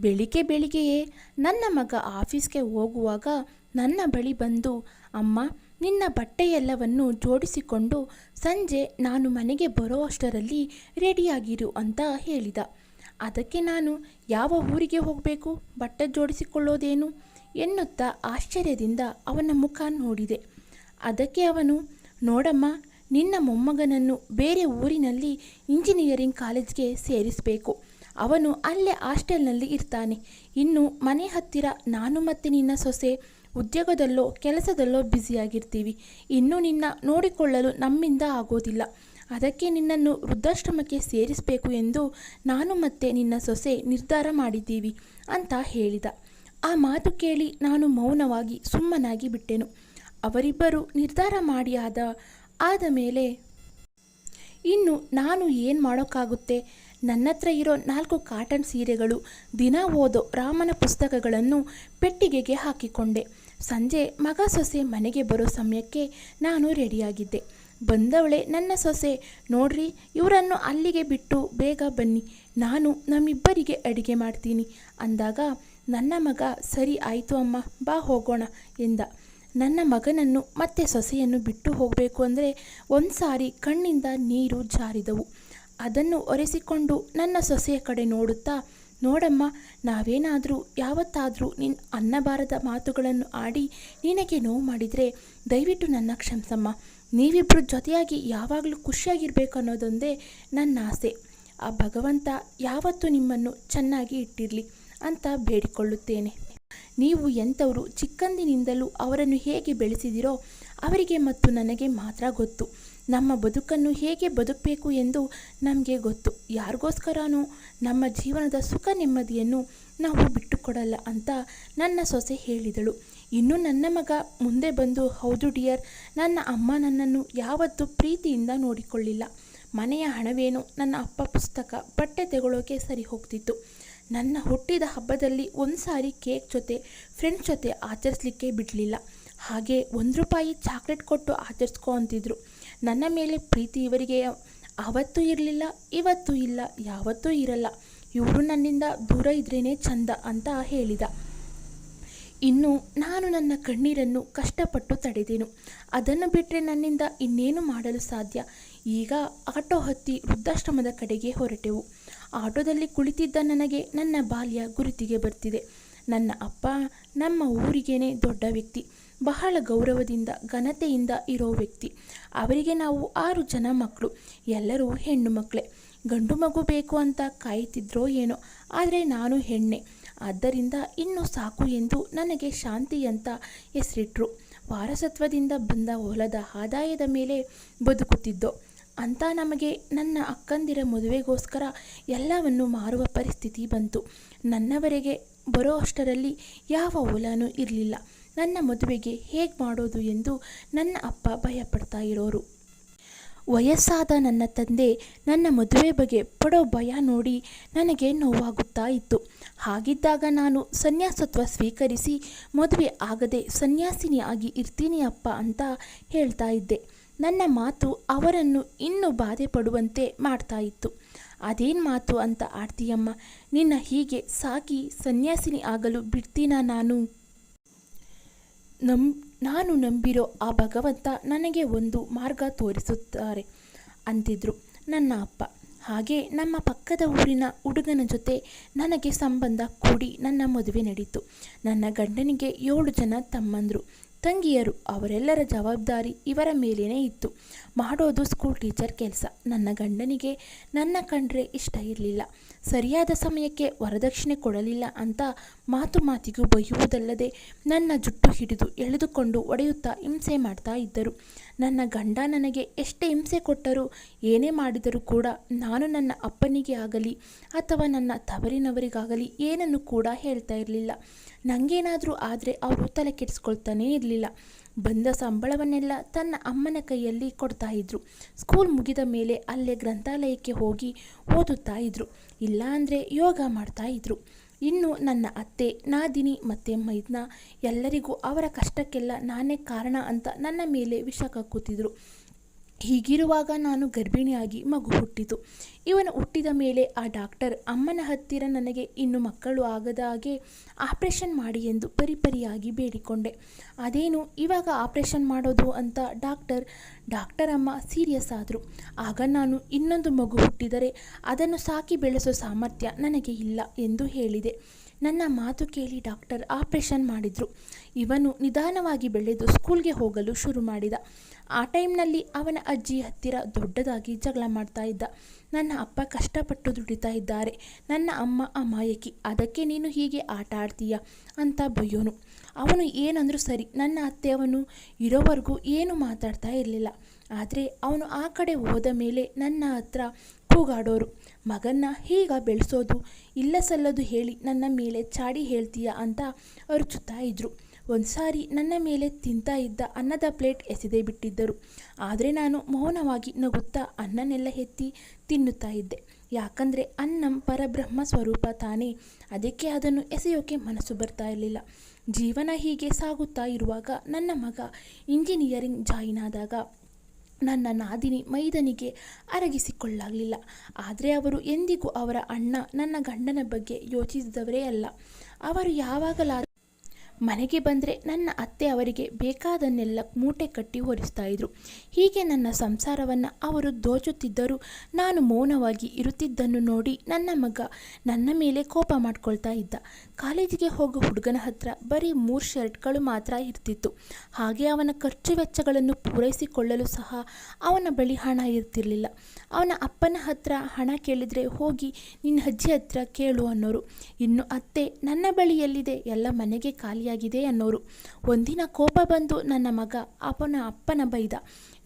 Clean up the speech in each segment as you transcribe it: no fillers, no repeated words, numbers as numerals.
ಬೆಳಿಗ್ಗೆಯೇ ನನ್ನ ಮಗ ಆಫೀಸ್ಗೆ ಹೋಗುವಾಗ ನನ್ನ ಬಳಿ ಬಂದು, ಅಮ್ಮ, ನಿನ್ನ ಬಟ್ಟೆಯೆಲ್ಲವನ್ನು ಜೋಡಿಸಿಕೊಂಡು ಸಂಜೆ ನಾನು ಮನೆಗೆ ಬರೋ ಅಷ್ಟರಲ್ಲಿ ರೆಡಿಯಾಗಿರು ಅಂತ ಹೇಳಿದ. ಅದಕ್ಕೆ ನಾನು, ಯಾವ ಊರಿಗೆ ಹೋಗಬೇಕು, ಬಟ್ಟೆ ಜೋಡಿಸಿಕೊಳ್ಳೋದೇನು ಎನ್ನುತ್ತಾ ಆಶ್ಚರ್ಯದಿಂದ ಅವನ ಮುಖ ನೋಡಿದೆ. ಅದಕ್ಕೆ ಅವನು, ನೋಡಮ್ಮ, ನಿನ್ನ ಮೊಮ್ಮಗನನ್ನು ಬೇರೆ ಊರಿನಲ್ಲಿ ಇಂಜಿನಿಯರಿಂಗ್ ಕಾಲೇಜ್ಗೆ ಸೇರಿಸಬೇಕು. ಅವನು ಅಲ್ಲೇ ಹಾಸ್ಟೆಲ್ನಲ್ಲಿ ಇರ್ತಾನೆ. ಇನ್ನು ಮನೆ ಹತ್ತಿರ ನಾನು ಮತ್ತು ನಿನ್ನ ಸೊಸೆ ಉದ್ಯೋಗದಲ್ಲೋ ಕೆಲಸದಲ್ಲೋ ಬ್ಯುಸಿಯಾಗಿರ್ತೀವಿ. ಇನ್ನು ನಿನ್ನ ನೋಡಿಕೊಳ್ಳಲು ನಮ್ಮಿಂದ ಆಗೋದಿಲ್ಲ. ಅದಕ್ಕೆ ನಿನ್ನನ್ನು ವೃದ್ಧಾಶ್ರಮಕ್ಕೆ ಸೇರಿಸಬೇಕು ಎಂದು ನಾನು ಮತ್ತು ನಿನ್ನ ಸೊಸೆ ನಿರ್ಧಾರ ಮಾಡಿದ್ದೀವಿ ಅಂತ ಹೇಳಿದ. ಆ ಮಾತು ಕೇಳಿ ನಾನು ಮೌನವಾಗಿ ಸುಮ್ಮನಾಗಿ ಬಿಟ್ಟೆನು. ಅವರಿಬ್ಬರು ನಿರ್ಧಾರ ಮಾಡಿ ಆದ ಮೇಲೆ ಇನ್ನು ನಾನು ಏನು ಮಾಡೋಕ್ಕಾಗುತ್ತೆ? ನನ್ನ ಹತ್ರ ಇರೋ 4 ಕಾಟನ್ ಸೀರೆಗಳು, ದಿನ ಓದೋ ರಾಮನ ಪುಸ್ತಕಗಳನ್ನು ಪೆಟ್ಟಿಗೆಗೆ ಹಾಕಿಕೊಂಡೆ. ಸಂಜೆ ಮಗ ಸೊಸೆ ಮನೆಗೆ ಬರೋ ಸಮಯಕ್ಕೆ ನಾನು ರೆಡಿಯಾಗಿದ್ದೆ. ಬಂದವಳೆ ನನ್ನ ಸೊಸೆ, ನೋಡ್ರಿ, ಇವರನ್ನು ಅಲ್ಲಿಗೆ ಬಿಟ್ಟು ಬೇಗ ಬನ್ನಿ, ನಾನು ನಮ್ಮಿಬ್ಬರಿಗೆ ಅಡುಗೆ ಮಾಡ್ತೀನಿ ಅಂದಾಗ ನನ್ನ ಮಗ, ಸರಿ ಆಯಿತು ಅಮ್ಮ, ಬಾ ಹೋಗೋಣ ಎಂದ. ನನ್ನ ಮಗನನ್ನು ಮತ್ತೆ ಸೊಸೆಯನ್ನು ಬಿಟ್ಟು ಹೋಗಬೇಕು ಅಂದರೆ ಒಂದು ಸಾರಿ ಕಣ್ಣಿಂದ ನೀರು ಜಾರಿದವು. ಅದನ್ನು ಒರೆಸಿಕೊಂಡು ನನ್ನ ಸೊಸೆಯ ಕಡೆ ನೋಡುತ್ತಾ, ನೋಡಮ್ಮ, ನಾವೇನಾದರೂ ಯಾವತ್ತಾದರೂ ಅನ್ನಬಾರದ ಮಾತುಗಳನ್ನು ಆಡಿ ನಿನಗೆ ನೋವು ಮಾಡಿದರೆ ದಯವಿಟ್ಟು ನನ್ನ ಕ್ಷಮಿಸಮ್ಮ. ನೀವಿಬ್ಬರು ಜೊತೆಯಾಗಿ ಯಾವಾಗಲೂ ಖುಷಿಯಾಗಿರಬೇಕು ಅನ್ನೋದೊಂದೇ ನನ್ನ ಆಸೆ. ಆ ಭಗವಂತ ಯಾವತ್ತೂ ನಿಮ್ಮನ್ನು ಚೆನ್ನಾಗಿ ಇಟ್ಟಿರಲಿ ಅಂತ ಬೇಡಿಕೊಳ್ಳುತ್ತೇನೆ. ನೀವು ಎಂಥವರು, ಚಿಕ್ಕಂದಿನಿಂದಲೂ ಅವರನ್ನು ಹೇಗೆ ಬೆಳೆಸಿದಿರೋ ಅವರಿಗೆ ಮತ್ತು ನನಗೆ ಮಾತ್ರ ಗೊತ್ತು. ನಮ್ಮ ಬದುಕನ್ನು ಹೇಗೆ ಬದುಕಬೇಕು ಎಂದು ನಮಗೆ ಗೊತ್ತು. ಯಾರಿಗೋಸ್ಕರನೂ ನಮ್ಮ ಜೀವನದ ಸುಖ ನೆಮ್ಮದಿಯನ್ನು ನಾವು ಬಿಟ್ಟುಕೊಡಲ್ಲ ಅಂತ ನನ್ನ ಸೊಸೆ ಹೇಳಿದಳು. ಇನ್ನು ನನ್ನ ಮಗ ಮುಂದೆ ಬಂದು, ಹೌದು ಡಿಯರ್, ನನ್ನ ಅಮ್ಮ ನನ್ನನ್ನು ಯಾವತ್ತೂ ಪ್ರೀತಿಯಿಂದ ನೋಡಿಕೊಳ್ಳಿಲ್ಲ. ಮನೆಯ ಹಣವೇನೋ ನನ್ನ ಅಪ್ಪ ಪುಸ್ತಕ, ಬಟ್ಟೆ ತೆಗೊಳ್ಳೋಕೆ ಸರಿ ಹೋಗ್ತಿತ್ತು. ನನ್ನ ಹುಟ್ಟಿದ ಹಬ್ಬದಲ್ಲಿ ಒಂದು ಸಾರಿ ಕೇಕ್ ಜೊತೆ ಫ್ರೆಂಡ್ಸ್ ಜೊತೆ ಆಚರಿಸಲಿಕ್ಕೆ ಬಿಡಲಿಲ್ಲ. ಹಾಗೆ ₹1 ಚಾಕ್ಲೇಟ್ ಕೊಟ್ಟು ಆಚರಿಸ್ಕೊ ಅಂತಿದ್ರು. ನನ್ನ ಮೇಲೆ ಪ್ರೀತಿ ಇವರಿಗೆ ಆವತ್ತೂ ಇರಲಿಲ್ಲ, ಇವತ್ತೂ ಇಲ್ಲ, ಯಾವತ್ತೂ ಇರಲ್ಲ. ಇವರು ನನ್ನಿಂದ ದೂರ ಇದ್ರೇ ಚಂದ ಅಂತ ಹೇಳಿದ. ಇನ್ನು ನಾನು ನನ್ನ ಕಣ್ಣೀರನ್ನು ಕಷ್ಟಪಟ್ಟು ತಡೆದೆನು. ಅದನ್ನು ಬಿಟ್ಟರೆ ನನ್ನಿಂದ ಇನ್ನೇನು ಮಾಡಲು ಸಾಧ್ಯ? ಈಗ ಆಟೋ ಹತ್ತಿ ವೃದ್ಧಾಶ್ರಮದ ಕಡೆಗೆ ಹೊರಟೆವು. ಆಟೋದಲ್ಲಿ ಕುಳಿತಿದ್ದ ನನಗೆ ನನ್ನ ಬಾಲ್ಯ ಗುರುತಿಗೆ ಬರ್ತಿದೆ. ನನ್ನ ಅಪ್ಪ ನಮ್ಮ ಊರಿಗೇನೆ ದೊಡ್ಡ ವ್ಯಕ್ತಿ, ಬಹಳ ಗೌರವದಿಂದ ಘನತೆಯಿಂದ ಇರೋ ವ್ಯಕ್ತಿ. ಅವರಿಗೆ ನಾವು 6 ಜನ ಮಕ್ಕಳು, ಎಲ್ಲರೂ ಹೆಣ್ಣು ಮಕ್ಕಳೇ. ಗಂಡು ಮಗು ಬೇಕು ಅಂತ ಕಾಯುತ್ತಿದ್ರೋ ಏನೋ, ಆದರೆ ನಾನು ಹೆಣ್ಣೆ. ಆದ್ದರಿಂದ ಇನ್ನೂ ಸಾಕು ಎಂದು ನನಗೆ ಶಾಂತಿ ಅಂತ ಹೆಸರಿಟ್ರು. ವಾರಸತ್ವದಿಂದ ಬಂದ ಹೊಲದ ಆದಾಯದ ಮೇಲೆ ಬದುಕುತ್ತಿದ್ದೋ ಅಂತ ನಮಗೆ ನನ್ನ ಅಕ್ಕಂದಿರ ಮದುವೆಗೋಸ್ಕರ ಎಲ್ಲವನ್ನು ಮಾರುವ ಪರಿಸ್ಥಿತಿ ಬಂತು. ನನ್ನವರೆಗೆ ಬರೋ ಅಷ್ಟರಲ್ಲಿ ಯಾವ ಹೊಲನೂ ಇರಲಿಲ್ಲ. ನನ್ನ ಮದುವೆಗೆ ಹೇಗೆ ಮಾಡೋದು ಎಂದು ನನ್ನ ಅಪ್ಪ ಭಯಪಡ್ತಾ ಇರೋರು. ವಯಸ್ಸಾದ ನನ್ನ ತಂದೆ ನನ್ನ ಮದುವೆ ಬಗ್ಗೆ ಪಡೋ ಭಯ ನೋಡಿ ನನಗೆ ನೋವಾಗುತ್ತಾ ಇತ್ತು. ಹಾಗಿದ್ದಾಗ ನಾನು ಸನ್ಯಾಸತ್ವ ಸ್ವೀಕರಿಸಿ ಮದುವೆ ಆಗದೆ ಸನ್ಯಾಸಿನಿಯಾಗಿ ಇರ್ತೀನಿ ಅಪ್ಪ ಅಂತ ಹೇಳ್ತಾ ಇದ್ದೆ. ನನ್ನ ಮಾತು ಅವರನ್ನು ಇನ್ನೂ ಬಾಧೆ ಪಡುವಂತೆ ಮಾಡ್ತಾ ಇತ್ತು. ಅದೇನು ಮಾತು ಅಂತ ಆಡ್ತೀಯಮ್ಮ, ನಿನ್ನ ಹೀಗೆ ಸಾಕಿ ಸನ್ಯಾಸಿನಿ ಆಗಲು ಬಿಡ್ತೀನಾ? ನಾನು ನಂಬಿರೋ ಆ ಭಗವಂತ ನನಗೆ ಒಂದು ಮಾರ್ಗ ತೋರಿಸುತ್ತಾರೆ ಅಂತಿದ್ರು ನನ್ನ ಅಪ್ಪ. ಹಾಗೆ ನಮ್ಮ ಪಕ್ಕದ ಊರಿನ ಹುಡುಗನ ಜೊತೆ ನನಗೆ ಸಂಬಂಧ ಕೂಡಿ ನನ್ನ ಮದುವೆ ನಡೀತು. ನನ್ನ ಗಂಡನಿಗೆ 7 ಜನ ತಮ್ಮಂದರು ತಂಗಿಯರು. ಅವರೆಲ್ಲರ ಜವಾಬ್ದಾರಿ ಇವರ ಮೇಲೇ ಇತ್ತು. ಮಾಡೋದು ಸ್ಕೂಲ್ ಟೀಚರ್ ಕೆಲಸ. ನನ್ನ ಗಂಡನಿಗೆ ನನ್ನ ಕಂಡ್ರೆ ಇಷ್ಟ ಇರಲಿಲ್ಲ. ಸರಿಯಾದ ಸಮಯಕ್ಕೆ ವರದಕ್ಷಿಣೆ ಕೊಡಲಿಲ್ಲ ಅಂತ ಮಾತಿಗೂ ಬೈಯುವುದಲ್ಲದೆ ನನ್ನ ಜುಟ್ಟು ಹಿಡಿದು ಎಳೆದುಕೊಂಡು ಒಡೆಯುತ್ತಾ ಹಿಂಸೆ ಮಾಡ್ತಾ ಇದ್ದರು. ನನ್ನ ಗಂಡ ನನಗೆ ಎಷ್ಟೇ ಹಿಂಸೆ ಕೊಟ್ಟರೂ ಏನೇ ಮಾಡಿದರೂ ಕೂಡ ನಾನು ನನ್ನ ಅಪ್ಪನಿಗೆ ಆಗಲಿ ಅಥವಾ ನನ್ನ ತವರಿನವರಿಗಾಗಲಿ ಏನನ್ನು ಕೂಡ ಹೇಳ್ತಾ ಇರಲಿಲ್ಲ. ನನಗೇನಾದರೂ ಆದರೆ ಅವರು ತಲೆ ಕೆಡಿಸ್ಕೊಳ್ತಾನೇ ಇರಲಿಲ್ಲ. ಬಂದ ಸಂಬಳವನ್ನೆಲ್ಲ ತನ್ನ ಅಮ್ಮನ ಕೈಯಲ್ಲಿ ಕೊಡ್ತಾ ಇದ್ರು. ಸ್ಕೂಲ್ ಮುಗಿದ ಮೇಲೆ ಅಲ್ಲೇ ಗ್ರಂಥಾಲಯಕ್ಕೆ ಹೋಗಿ ಓದುತ್ತಾ ಇದ್ರು, ಇಲ್ಲ ಅಂದರೆ ಯೋಗ ಮಾಡ್ತಾ ಇದ್ರು. ಇನ್ನು ನನ್ನ ಅತ್ತೆ, ನಾದಿನಿ ಮತ್ತು ಮೈದ್ನ ಎಲ್ಲರಿಗೂ ಅವರ ಕಷ್ಟಕ್ಕೆಲ್ಲ ನಾನೇ ಕಾರಣ ಅಂತ ನನ್ನ ಮೇಲೆ ವಿಷ ಕಕ್ಕುತ್ತಿದ್ರು. ಹೀಗಿರುವಾಗ ನಾನು ಗರ್ಭಿಣಿಯಾಗಿ ಮಗು ಹುಟ್ಟಿತು. ಇವನು ಹುಟ್ಟಿದ ಮೇಲೆ ಆ ಡಾಕ್ಟರ್ ಅಮ್ಮನ ಹತ್ತಿರ ನನಗೆ ಇನ್ನು ಮಕ್ಕಳು ಆಗದ ಹಾಗೆ ಆಪ್ರೇಷನ್ ಮಾಡಿ ಎಂದು ಪರಿಪರಿಯಾಗಿ ಬೇಡಿಕೊಂಡೆ. ಅದೇನು ಇವಾಗ ಆಪ್ರೇಷನ್ ಮಾಡೋದು ಅಂತ ಡಾಕ್ಟರ್ ಅಮ್ಮ ಸೀರಿಯಸ್ ಆದರು. ಆಗ ನಾನು ಇನ್ನೊಂದು ಮಗು ಹುಟ್ಟಿದರೆ ಅದನ್ನು ಸಾಕಿ ಬೆಳೆಸೋ ಸಾಮರ್ಥ್ಯ ನನಗೆ ಇಲ್ಲ ಎಂದು ಹೇಳಿದೆ. ನನ್ನ ಮಾತು ಕೇಳಿ ಡಾಕ್ಟರ್ ಆಪ್ರೇಷನ್ ಮಾಡಿದರು. ಇವನು ನಿಧಾನವಾಗಿ ಬೆಳೆದು ಸ್ಕೂಲ್ಗೆ ಹೋಗಲು ಶುರು ಮಾಡಿದ. ಆ ಟೈಮ್ನಲ್ಲಿ ಅವನ ಅಜ್ಜಿ ಹತ್ತಿರ ದೊಡ್ಡದಾಗಿ ಜಗಳ ಮಾಡ್ತಾ ಇದ್ದ. ನನ್ನ ಅಪ್ಪ ಕಷ್ಟಪಟ್ಟು ದುಡಿತಾ ಇದ್ದಾರೆ, ನನ್ನ ಅಮ್ಮ ಅಮಾಯಕಿ, ಅದಕ್ಕೆ ನೀನು ಹೀಗೆ ಆಟ ಆಡ್ತೀಯ ಅಂತ ಬೈಯೋನು. ಅವನು ಏನಂದ್ರೂ ಸರಿ, ನನ್ನ ಅತ್ತೆ ಅವನು ಇರೋವರೆಗೂ ಏನು ಮಾತಾಡ್ತಾ ಇರಲಿಲ್ಲ. ಆದರೆ ಅವನು ಆ ಕಡೆ ಹೋದ ಮೇಲೆ ನನ್ನ ಹತ್ರ ಕೂಗಾಡೋರು. ಮಗನ್ನ ಹೀಗ ಬೆಳೆಸೋದು ಇಲ್ಲ ಸಲ್ಲದು ಹೇಳಿ ನನ್ನ ಮೇಲೆ ಚಾಡಿ ಹೇಳ್ತೀಯ ಅಂತ ಅರುಚುತ್ತಾ ಇದ್ರು. ಒಂದು ಸಾರಿ ನನ್ನ ಮೇಲೆ ತಿಂತಾ ಇದ್ದ ಅನ್ನದ ಪ್ಲೇಟ್ ಎಸೆದೇ ಬಿಟ್ಟಿದ್ದರು. ಆದರೆ ನಾನು ಮೌನವಾಗಿ ನಗುತ್ತಾ ಅನ್ನನೆಲ್ಲ ಎತ್ತಿ ತಿನ್ನುತ್ತಾ ಇದ್ದೆ. ಯಾಕಂದರೆ ಅನ್ನಂ ಪರಬ್ರಹ್ಮ ಸ್ವರೂಪ ತಾನೇ, ಅದಕ್ಕೆ ಅದನ್ನು ಎಸೆಯೋಕೆ ಮನಸ್ಸು ಬರ್ತಾ ಇರಲಿಲ್ಲ. ಜೀವನ ಹೀಗೆ ಸಾಗುತ್ತಾ ಇರುವಾಗ ನನ್ನ ಮಗ ಇಂಜಿನಿಯರಿಂಗ್ ಜಾಯಿನ್ ಆದಾಗ ನನ್ನ ನಾದಿನಿ ಮೈದನಿಗೆ ಅರಗಿಸಿಕೊಳ್ಳಲಿಲ್ಲ. ಆದರೆ ಅವರು ಎಂದಿಗೂ ಅವರ ಅಣ್ಣ ನನ್ನ ಗಂಡನ ಬಗ್ಗೆ ಯೋಚಿಸಿದವರೇ ಅಲ್ಲ. ಅವರು ಯಾವಾಗಲಾದರೂ ಮನೆಗೆ ಬಂದರೆ ನನ್ನ ಅತ್ತೆ ಅವರಿಗೆ ಬೇಕಾದನ್ನೆಲ್ಲ ಮೂಟೆ ಕಟ್ಟಿ ಹೊರಿಸ್ತಾ ಇದ್ರು. ಹೀಗೆ ನನ್ನ ಸಂಸಾರವನ್ನು ಅವರು ದೋಚುತ್ತಿದ್ದರೂ ನಾನು ಮೌನವಾಗಿ ಇರುತ್ತಿದ್ದನ್ನು ನೋಡಿ ನನ್ನ ಮಗ ನನ್ನ ಮೇಲೆ ಕೋಪ ಮಾಡ್ಕೊಳ್ತಾ ಇದ್ದ. ಕಾಲೇಜಿಗೆ ಹೋಗೋ ಹುಡುಗನ ಹತ್ರ ಬರೀ 3 ಶರ್ಟ್ಗಳು ಮಾತ್ರ ಇರ್ತಿತ್ತು. ಹಾಗೆ ಅವನ ಖರ್ಚು ವೆಚ್ಚಗಳನ್ನು ಪೂರೈಸಿಕೊಳ್ಳಲು ಸಹ ಅವನ ಬಳಿ ಹಣ ಇರ್ತಿರಲಿಲ್ಲ. ಅವನ ಅಪ್ಪನ ಹತ್ರ ಹಣ ಕೇಳಿದರೆ ಹೋಗಿ ನಿನ್ನ ಅಜ್ಜಿ ಹತ್ರ ಕೇಳು ಅನ್ನೋರು. ಇನ್ನು ಅತ್ತೆ ನನ್ನ ಬಳಿ ಎಲ್ಲಿದೆ, ಎಲ್ಲ ಮನೆಗೆ ಖಾಲಿಯಾಗಿದೆ ಅನ್ನೋರು. ಒಂದಿನ ಕೋಪ ಬಂದು ನನ್ನ ಮಗ ಅವನ ಅಪ್ಪನ ಬೈದ,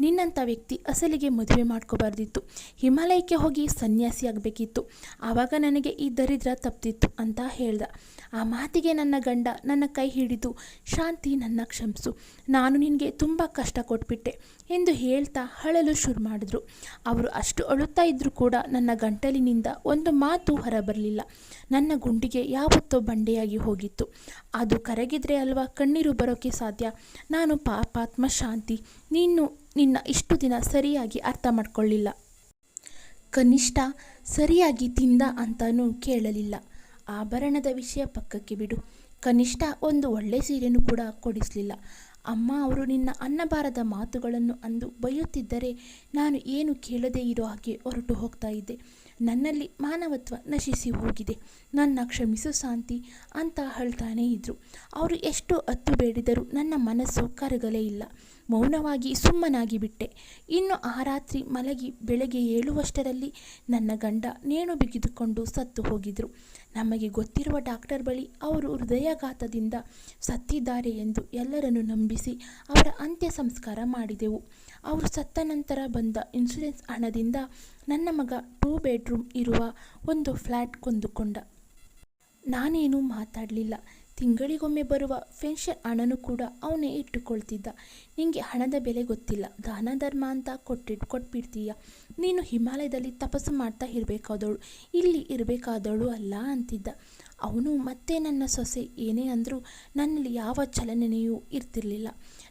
ನಿನ್ನಂಥ ವ್ಯಕ್ತಿ ಅಸಲಿಗೆ ಮದುವೆ ಮಾಡ್ಕೋಬಾರ್ದಿತ್ತು, ಹಿಮಾಲಯಕ್ಕೆ ಹೋಗಿ ಸನ್ಯಾಸಿ ಆಗಬೇಕಿತ್ತು, ಆವಾಗ ನನಗೆ ಈ ದರಿದ್ರ ತಪ್ತಿತ್ತು ಅಂತ ಹೇಳ್ದ. ಆ ಮಾತಿಗೆ ನನ್ನ ಗಂಡ ನನ್ನ ಕೈ ಹಿಡಿದು, ಶಾಂತಿ, ನನ್ನ ಕ್ಷಮಿಸು, ನಾನು ನಿನಗೆ ತುಂಬ ಕಷ್ಟ ಕೊಟ್ಬಿಟ್ಟೆ ಎಂದು ಹೇಳ್ತಾ ಅಳಲು ಶುರು ಮಾಡಿದ್ರು. ಅವರು ಅಷ್ಟು ಅಳುತ್ತಾ ಇದ್ರೂ ಕೂಡ ನನ್ನ ಗಂಟಲಿನಿಂದ ಒಂದು ಮಾತು ಹೊರಬರಲಿಲ್ಲ. ನನ್ನ ಗುಂಡಿಗೆ ಯಾವತ್ತೋ ಬಂಡೆಯಾಗಿ ಹೋಗಿತ್ತು, ಅದು ಕರಗಿದ್ರೆ ಅಲ್ವಾ ಕಣ್ಣೀರು ಬರೋಕ್ಕೆ ಸಾಧ್ಯ. ನಾನು ಪಾಪಾತ್ಮ ಶಾಂತಿ, ನಿನ್ನ ಇಷ್ಟು ದಿನ ಸರಿಯಾಗಿ ಅರ್ಥ ಮಾಡ್ಕೊಳ್ಳಿಲ್ಲ. ಕನಿಷ್ಠ ಸರಿಯಾಗಿ ತಿಂದ ಅಂತಾನೂ ಕೇಳಲಿಲ್ಲ. ಆಭರಣದ ವಿಷಯ ಪಕ್ಕಕ್ಕೆ ಬಿಡು, ಕನಿಷ್ಠ ಒಂದು ಒಳ್ಳೆ ಸೀರೆನೂ ಕೂಡ ಕೊಡಿಸಲಿಲ್ಲ. ಅಮ್ಮ ಅವರು ನಿನ್ನ ಅನ್ನಬಾರದ ಮಾತುಗಳನ್ನು ಅಂದು ಬೈಯುತ್ತಿದ್ದರೆ ನಾನು ಏನು ಕೇಳದೇ ಇರೋ ಹಾಗೆ ಹೊರಟು ಹೋಗ್ತಾ ಇದ್ದೆ. ನನ್ನಲ್ಲಿ ಮಾನವತ್ವ ನಶಿಸಿ ಹೋಗಿದೆ, ನನ್ನ ಕ್ಷಮಿಸು ಶಾಂತಿ ಅಂತ ಹೇಳ್ತಾನೇ ಇದ್ರು. ಅವರು ಎಷ್ಟು ಹತ್ತು ಬೇಡಿದರೂ ನನ್ನ ಮನಸ್ಸು ಕರಗಲೇ ಇಲ್ಲ. ಮೌನವಾಗಿ ಸುಮ್ಮನಾಗಿ ಬಿಟ್ಟೆ. ಇನ್ನು ಆ ರಾತ್ರಿ ಮಲಗಿ ಬೆಳಗ್ಗೆ ಏಳುವಷ್ಟರಲ್ಲಿ ನನ್ನ ಗಂಡ ನೇಣು ಬಿಗಿದುಕೊಂಡು ಸತ್ತು ಹೋಗಿದ್ರು. ನಮಗೆ ಗೊತ್ತಿರುವ ಡಾಕ್ಟರ್ ಬಳಿ ಅವರು ಹೃದಯಾಘಾತದಿಂದ ಸತ್ತಿದ್ದಾರೆ ಎಂದು ಎಲ್ಲರನ್ನು ನಂಬಿಸಿ ಅವರ ಅಂತ್ಯ ಸಂಸ್ಕಾರ ಮಾಡಿದೆವು. ಅವರು ಸತ್ತ ನಂತರ ಬಂದ ಇನ್ಶೂರೆನ್ಸ್ ಹಣದಿಂದ ನನ್ನ ಮಗ 2 ಬೆಡ್ರೂಮ್ ಇರುವ ಒಂದು ಫ್ಲ್ಯಾಟ್ ಕೊಂಡುಕೊಂಡ. ನಾನೇನು ಮಾತಾಡಲಿಲ್ಲ. ತಿಂಗಳಿಗೊಮ್ಮೆ ಬರುವ ಪೆನ್ಷನ್ ಹಣನೂ ಕೂಡ ಅವನೇ ಇಟ್ಟುಕೊಳ್ತಿದ್ದ. ನಿಂಗೆ ಹಣದ ಬೆಲೆ ಗೊತ್ತಿಲ್ಲ, ದಾನ ಧರ್ಮ ಅಂತ ಕೊಟ್ಬಿಡ್ತೀಯ, ನೀನು ಹಿಮಾಲಯದಲ್ಲಿ ತಪಸ್ಸು ಮಾಡ್ತಾ ಇರಬೇಕಾದವಳು, ಇಲ್ಲಿ ಇರಬೇಕಾದವಳು ಅಲ್ಲ ಅಂತಿದ್ದ. ಅವನು ಮತ್ತೆ ನನ್ನ ಸೊಸೆ ಏನೇ ಅಂದರೂ ನನ್ನಲ್ಲಿ ಯಾವ ಚಲನೆಯೂ ಇರ್ತಿರಲಿಲ್ಲ.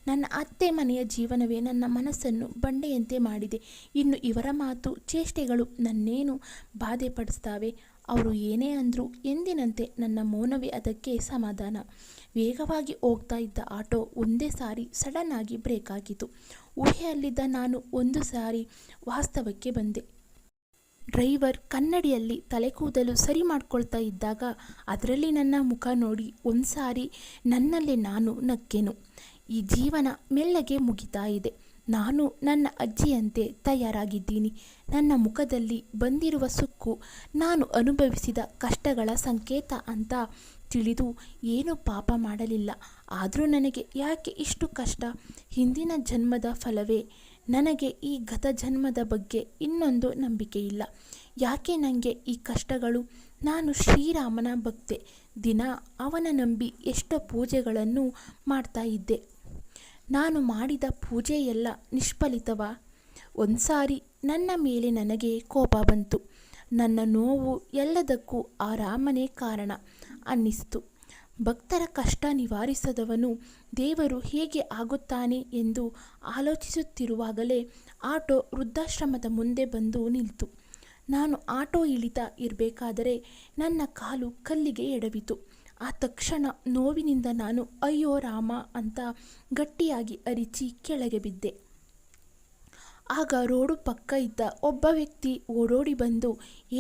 ನನ್ನ ಅತ್ತೆ ಮನೆಯ ಜೀವನವೇ ನನ್ನ ಮನಸ್ಸನ್ನು ಬಂಡೆಯಂತೆ ಮಾಡಿದೆ. ಇನ್ನು ಇವರ ಮಾತು ಚೇಷ್ಟೆಗಳು ನನ್ನೇನು ಬಾಧೆ ಪಡಿಸ್ತಾವೆ. ಅವರು ಏನೇ ಅಂದರೂ ಎಂದಿನಂತೆ ನನ್ನ ಮೌನವೇ ಅದಕ್ಕೆ ಸಮಾಧಾನ. ವೇಗವಾಗಿ ಹೋಗ್ತಾ ಇದ್ದ ಆಟೋ ಒಂದೇ ಸಾರಿ ಸಡನ್ ಆಗಿ ಬ್ರೇಕ್ ಆಗಿತು. ಊಹೆಯಲ್ಲಿದ್ದ ನಾನು ಒಂದು ಸಾರಿ ವಾಸ್ತವಕ್ಕೆ ಬಂದೆ. ಡ್ರೈವರ್ ಕನ್ನಡಿಯಲ್ಲಿ ತಲೆ ಕೂದಲು ಸರಿ ಮಾಡ್ಕೊಳ್ತಾ ಇದ್ದಾಗ ಅದರಲ್ಲಿ ನನ್ನ ಮುಖ ನೋಡಿ ಒಂದು ಸಾರಿ ನನ್ನಲ್ಲೇ ನಾನು ನಕ್ಕೆನು. ಈ ಜೀವನ ಮೆಲ್ಲಗೆ ಮುಗಿತಾ ಇದೆ. ನಾನು ನನ್ನ ಅಜ್ಜಿಯಂತೆ ತಯಾರಾಗಿದ್ದೀನಿ. ನನ್ನ ಮುಖದಲ್ಲಿ ಬಂದಿರುವ ಸುಕ್ಕು ನಾನು ಅನುಭವಿಸಿದ ಕಷ್ಟಗಳ ಸಂಕೇತ ಅಂತ ತಿಳಿದು ಏನು ಪಾಪ ಮಾಡಲಿಲ್ಲ. ಆದರೂ ನನಗೆ ಯಾಕೆ ಇಷ್ಟು ಕಷ್ಟ? ಹಿಂದಿನ ಜನ್ಮದ ಫಲವೇ? ನನಗೆ ಈ ಗತ ಜನ್ಮದ ಬಗ್ಗೆ ಇನ್ನೊಂದು ನಂಬಿಕೆ ಇಲ್ಲ. ಯಾಕೆ ನನಗೆ ಈ ಕಷ್ಟಗಳು? ನಾನು ಶ್ರೀರಾಮನ ಭಕ್ತೆ. ದಿನ ಅವನ ನಂಬಿ ಎಷ್ಟೋ ಪೂಜೆಗಳನ್ನು ಮಾಡ್ತಾ ಇದ್ದೆ. ನಾನು ಮಾಡಿದ ಪೂಜೆ ಎಲ್ಲ ನಿಷ್ಫಲಿತವಾ? ಒಂದು ಸಾರಿ ನನ್ನ ಮೇಲೆ ನನಗೆ ಕೋಪ ಬಂತು. ನನ್ನ ನೋವು ಎಲ್ಲದಕ್ಕೂ ಆ ರಾಮನೇ ಕಾರಣ ಅನ್ನಿಸ್ತು. ಭಕ್ತರ ಕಷ್ಟ ನಿವಾರಿಸದವನು ದೇವರು ಹೇಗೆ ಆಗುತ್ತಾನೆ ಎಂದು ಆಲೋಚಿಸುತ್ತಿರುವಾಗಲೇ ಆಟೋ ವೃದ್ಧಾಶ್ರಮದ ಮುಂದೆ ಬಂದು ನಿಲ್ತು. ನಾನು ಆಟೋ ಇಳಿತಾ ಇರಬೇಕಾದರೆ ನನ್ನ ಕಾಲು ಕಲ್ಲಿಗೆ ಎಡವಿತು. ಆ ತಕ್ಷಣ ನೋವಿನಿಂದ ನಾನು ಅಯ್ಯೋ ರಾಮ ಅಂತ ಗಟ್ಟಿಯಾಗಿ ಅರಿಚಿ ಕೆಳಗೆ ಬಿದ್ದೆ. ಆಗ ರೋಡು ಪಕ್ಕ ಇದ್ದ ಒಬ್ಬ ವ್ಯಕ್ತಿ ಓಡೋಡಿ ಬಂದು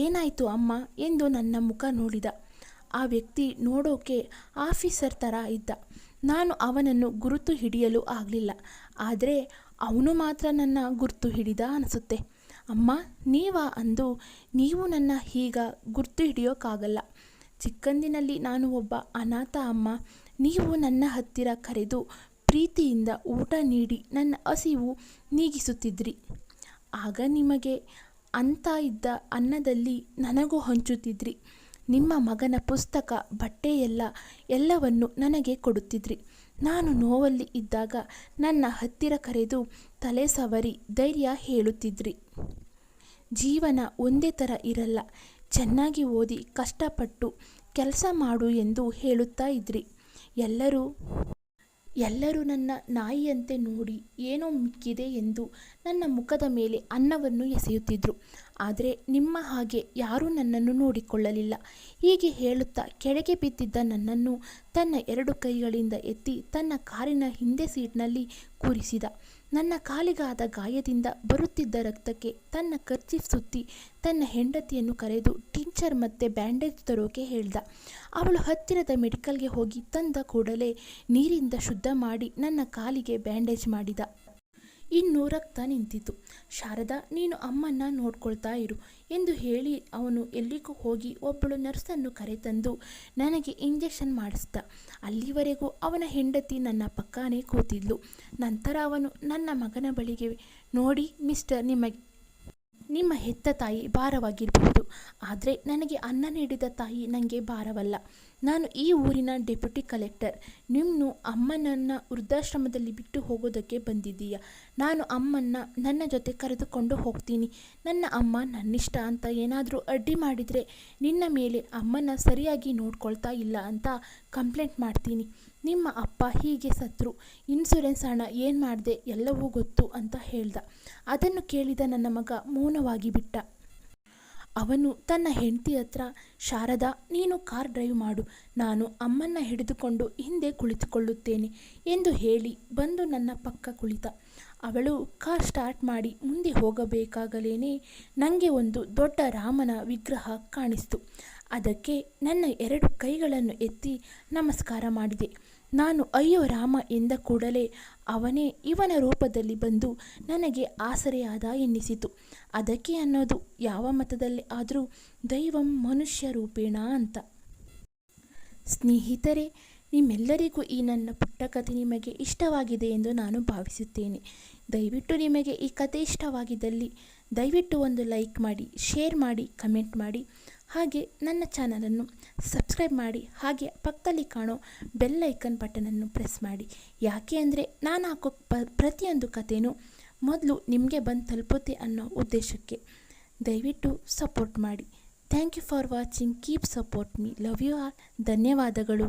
ಏನಾಯಿತು ಅಮ್ಮ ಎಂದು ನನ್ನ ಮುಖ ನೋಡಿದ. ಆ ವ್ಯಕ್ತಿ ನೋಡೋಕೆ ಆಫೀಸರ್ ಥರ ಇದ್ದ. ನಾನು ಅವನನ್ನು ಗುರುತು ಹಿಡಿಯಲು ಆಗಲಿಲ್ಲ. ಆದರೆ ಅವನು ಮಾತ್ರ ನನ್ನ ಗುರ್ತು ಹಿಡಿದ ಅನಿಸುತ್ತೆ. ಅಮ್ಮ ನೀವಾ ಅಂದು. ನೀವು ನನ್ನ ಈಗ ಗುರ್ತು ಹಿಡಿಯೋಕ್ಕಾಗಲ್ಲ. ಚಿಕ್ಕಂದಿನಲ್ಲಿ ನಾನು ಒಬ್ಬ ಅನಾಥ ಅಮ್ಮ. ನೀವು ನನ್ನ ಹತ್ತಿರ ಕರೆದು ಪ್ರೀತಿಯಿಂದ ಊಟ ನೀಡಿ ನನ್ನ ಹಸಿವು ನೀಗಿಸುತ್ತಿದ್ರಿ. ಆಗ ನಿಮಗೆ ಅಂತ ಇದ್ದ ಅನ್ನದಲ್ಲಿ ನನಗೂ ಹಂಚುತ್ತಿದ್ರಿ. ನಿಮ್ಮ ಮಗನ ಪುಸ್ತಕ ಬಟ್ಟೆ ಎಲ್ಲವನ್ನು ನನಗೆ ಕೊಡುತ್ತಿದ್ರಿ. ನಾನು ನೋವಲ್ಲಿ ಇದ್ದಾಗ ನನ್ನ ಹತ್ತಿರ ಕರೆದು ತಲೆ ಸವರಿ ಧೈರ್ಯ ಹೇಳುತ್ತಿದ್ರಿ. ಜೀವನ ಒಂದೇ ಥರ ಇರಲ್ಲ, ಚೆನ್ನಾಗಿ ಓದಿ ಕಷ್ಟಪಟ್ಟು ಕೆಲಸ ಮಾಡು ಎಂದು ಹೇಳುತ್ತಾ ಇದ್ರಿ. ಎಲ್ಲರೂ ನನ್ನ ನಾಯಿಯಂತೆ ನೋಡಿ ಏನೋ ಮಿಕ್ಕಿದೆ ಎಂದು ನನ್ನ ಮುಖದ ಮೇಲೆ ಅನ್ನವನ್ನು ಎಸೆಯುತ್ತಿದ್ದರು. ಆದರೆ ನಿಮ್ಮ ಹಾಗೆ ಯಾರೂ ನನ್ನನ್ನು ನೋಡಿಕೊಳ್ಳಲಿಲ್ಲ. ಹೀಗೆ ಹೇಳುತ್ತಾ ಕೆಳಗೆ ಬಿದ್ದಿದ್ದ ನನ್ನನ್ನು ತನ್ನ 2 ಕೈಗಳಿಂದ ಎತ್ತಿ ತನ್ನ ಕಾರಿನ ಹಿಂದೆ ಸೀಟ್ನಲ್ಲಿ ಕೂರಿಸಿದ. ನನ್ನ ಕಾಲಿಗಾದ ಗಾಯದಿಂದ ಬರುತ್ತಿದ್ದ ರಕ್ತಕ್ಕೆ ತನ್ನ ಕರ್ಚೀಫ್ ಸುತ್ತಿ ತನ್ನ ಹೆಂಡತಿಯನ್ನು ಕರೆದು ಟಿಂಚರ್ ಮತ್ತು ಬ್ಯಾಂಡೇಜ್ ತರೋಕೆ ಹೇಳ್ದ. ಅವಳು ಹತ್ತಿರದ ಮೆಡಿಕಲ್ಗೆ ಹೋಗಿ ತಂದ ಕೂಡಲೇ ನೀರಿಂದ ಶುದ್ಧ ಮಾಡಿ ನನ್ನ ಕಾಲಿಗೆ ಬ್ಯಾಂಡೇಜ್ ಮಾಡಿದ. ಇನ್ನು ರಕ್ತ ನಿಂತಿತು. ಶಾರದಾ, ನೀನು ಅಮ್ಮನ್ನ ನೋಡ್ಕೊಳ್ತಾ ಇರು ಎಂದು ಹೇಳಿ ಅವನು ಎಲ್ಲಿಗೂ ಹೋಗಿ ಒಬ್ಬಳು ನರ್ಸನ್ನು ಕರೆತಂದು ನನಗೆ ಇಂಜೆಕ್ಷನ್ ಮಾಡಿಸ್ದ. ಅಲ್ಲಿವರೆಗೂ ಅವನ ಹೆಂಡತಿ ನನ್ನ ಪಕ್ಕನೇ ಕೂತಿದ್ಲು. ನಂತರ ಅವನು ನನ್ನ ಮಗನ ಬಳಿಗೆ ನೋಡಿ, ಮಿಸ್ಟರ್, ನಿಮ್ಮ ಹೆತ್ತ ತಾಯಿ ಭಾರವಾಗಿರಬಹುದು, ಆದರೆ ನನಗೆ ಅನ್ನ ನೀಡಿದ ತಾಯಿ ನನಗೆ ಭಾರವಲ್ಲ. ನಾನು ಈ ಊರಿನ ಡೆಪ್ಯೂಟಿ ಕಲೆಕ್ಟರ್. ನಿಮ್ಮನ್ನು ಅಮ್ಮನನ್ನು ವೃದ್ಧಾಶ್ರಮದಲ್ಲಿ ಬಿಟ್ಟು ಹೋಗೋದಕ್ಕೆ ಬಂದಿದ್ದೀಯಾ? ನಾನು ಅಮ್ಮನ್ನ ನನ್ನ ಜೊತೆ ಕರೆದುಕೊಂಡು ಹೋಗ್ತೀನಿ. ನನ್ನ ಅಮ್ಮ ನನ್ನಿಷ್ಟ ಅಂತ ಏನಾದರೂ ಅಡ್ಡಿ ಮಾಡಿದರೆ ನಿನ್ನ ಮೇಲೆ ಅಮ್ಮನ ಸರಿಯಾಗಿ ನೋಡ್ಕೊಳ್ತಾ ಇಲ್ಲ ಅಂತ ಕಂಪ್ಲೇಂಟ್ ಮಾಡ್ತೀನಿ. ನಿಮ್ಮ ಅಪ್ಪ ಹೀಗೆ ಸತ್ರು, ಇನ್ಸೂರೆನ್ಸ್ ಹಣ ಏನು ಮಾಡಿದೆ ಎಲ್ಲವೂ ಗೊತ್ತು ಅಂತ ಹೇಳ್ದ. ಅದನ್ನು ಕೇಳಿದ ನನ್ನ ಮಗ ಮೌನವಾಗಿ ಬಿಟ್ಟ. ಅವನು ತನ್ನ ಹೆಂಡತಿ ಹತ್ರ, ಶಾರದಾ, ನೀನು ಕಾರ್ ಡ್ರೈವ್ ಮಾಡು, ನಾನು ಅಮ್ಮನ್ನ ಹಿಡಿದುಕೊಂಡು ಹಿಂದೆ ಕುಳಿತುಕೊಳ್ಳುತ್ತೇನೆ ಎಂದು ಹೇಳಿ ಬಂದು ನನ್ನ ಪಕ್ಕ ಕುಳಿತ. ಅವಳು ಕಾರ್ ಸ್ಟಾರ್ಟ್ ಮಾಡಿ ಮುಂದೆ ಹೋಗಬೇಕಾಗಲೇನೆ ನನಗೆ ಒಂದು ದೊಡ್ಡ ರಾಮನ ವಿಗ್ರಹ ಕಾಣಿಸ್ತು. ಅದಕ್ಕೆ ನನ್ನ 2 ಕೈಗಳನ್ನು ಎತ್ತಿ ನಮಸ್ಕಾರ ಮಾಡಿದೆ. ನಾನು ಅಯ್ಯೋ ರಾಮ ಎಂದ ಕೂಡಲೇ ಅವನೇ ಇವನ ರೂಪದಲ್ಲಿ ಬಂದು ನನಗೆ ಆಸರೆಯಾದ ಎನ್ನಿಸಿತು. ಅದಕ್ಕೆ ಅನ್ನೋದು ಯಾವ ಮತದಲ್ಲಿ ಆದರೂ ದೈವಂ ಮನುಷ್ಯ ರೂಪೇಣ ಅಂತ. ಸ್ನೇಹಿತರೆ, ನಿಮ್ಮೆಲ್ಲರಿಗೂ ಈ ನನ್ನ ಪುಟ್ಟ ಕಥೆ ನಿಮಗೆ ಇಷ್ಟವಾಗಿದೆ ಎಂದು ನಾನು ಭಾವಿಸುತ್ತೇನೆ. ದಯವಿಟ್ಟು ನಿಮಗೆ ಈ ಕಥೆ ಇಷ್ಟವಾಗಿದ್ದಲ್ಲಿ ದಯವಿಟ್ಟು ಒಂದು ಲೈಕ್ ಮಾಡಿ, ಶೇರ್ ಮಾಡಿ, ಕಮೆಂಟ್ ಮಾಡಿ. ಹಾಗೆ ನನ್ನ ಚಾನಲನ್ನು ಸಬ್ಸ್ಕ್ರೈಬ್ ಮಾಡಿ. ಹಾಗೆ ಪಕ್ಕದಲ್ಲಿ ಕಾಣೋ ಬೆಲ್ ಐಕನ್ ಬಟನನ್ನು ಪ್ರೆಸ್ ಮಾಡಿ. ಯಾಕೆ ಅಂದರೆ ನಾನು ಹಾಕೋ ಪ್ರತಿಯೊಂದು ಕಥೆನೂ ಮೊದಲು ನಿಮಗೆ ಬಂದು ತಲುಪುತ್ತೆ ಅನ್ನೋ ಉದ್ದೇಶಕ್ಕೆ. ದಯವಿಟ್ಟು ಸಪೋರ್ಟ್ ಮಾಡಿ. Thank you for watching. Keep support me. Love you all. ಧನ್ಯವಾದಗಳು.